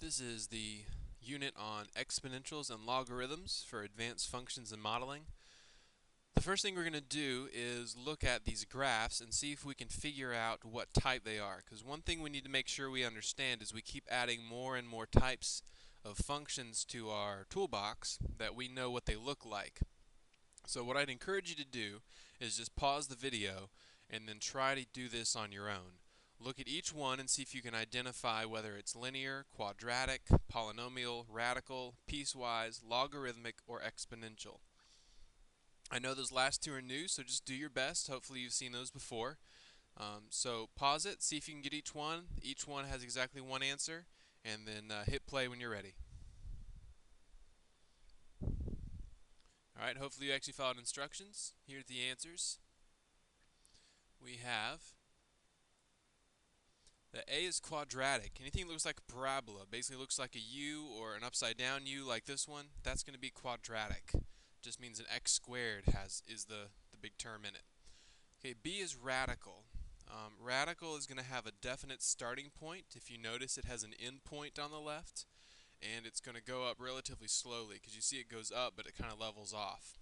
This is the unit on exponentials and logarithms for advanced functions and modeling. The first thing we're going to do is look at these graphs and see if we can figure out what type they are. Because one thing we need to make sure we understand is we keep adding more and more types of functions to our toolbox that we know what they look like. So what I'd encourage you to do is just pause the video and then try to do this on your own. Look at each one and see if you can identify whether it's linear, quadratic, polynomial, radical, piecewise, logarithmic, or exponential. I know those last two are new, so just do your best. Hopefully you've seen those before. So pause it, see if you can get each one. Each one has exactly one answer, and then hit play when you're ready. Alright, hopefully you actually followed instructions. Here are the answers. We have the A is quadratic. Anything that looks like a parabola, basically looks like a U or an upside down U like this one, that's going to be quadratic. Just means an x squared is the big term in it. Okay, B is radical. Radical is going to have a definite starting point. If you notice, it has an end point on the left, and it's going to go up relatively slowly because you see it goes up, but it kind of levels off.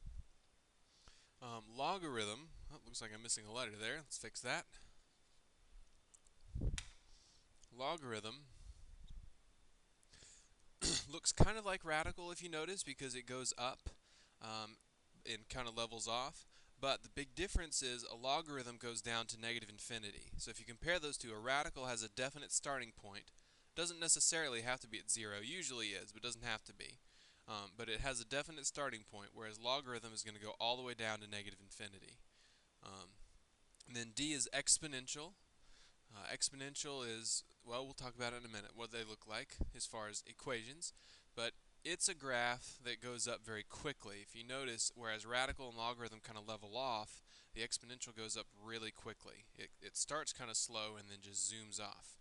Logarithm, oh, looks like I'm missing a letter there. Let's fix that. Logarithm looks kind of like radical if you notice because it goes up and kind of levels off. But the big difference is a logarithm goes down to negative infinity. So if you compare those two, a radical has a definite starting point. Doesn't necessarily have to be at 0. Usually is, but doesn't have to be. But it has a definite starting point, whereas logarithm is going to go all the way down to negative infinity. And then D is exponential. Exponential is, well, we'll talk about it in a minute, what they look like as far as equations. But it's a graph that goes up very quickly. If you notice, whereas radical and logarithm kind of level off, the exponential goes up really quickly. It starts kind of slow and then just zooms off.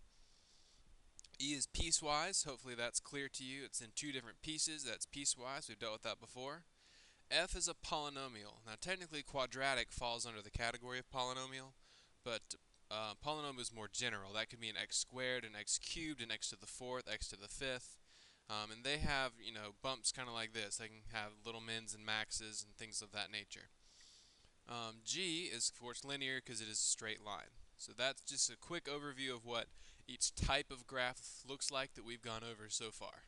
E is piecewise. Hopefully that's clear to you. It's in two different pieces. That's piecewise. We've dealt with that before. F is a polynomial. Now technically quadratic falls under the category of polynomial, but polynomial is more general. That could be an x squared, an x cubed, an x to the fourth, x to the fifth. And they have, bumps kind of like this. They can have little mins and maxes and things of that nature. G is, of course, linear because it is a straight line. So that's just a quick overview of what each type of graph looks like that we've gone over so far.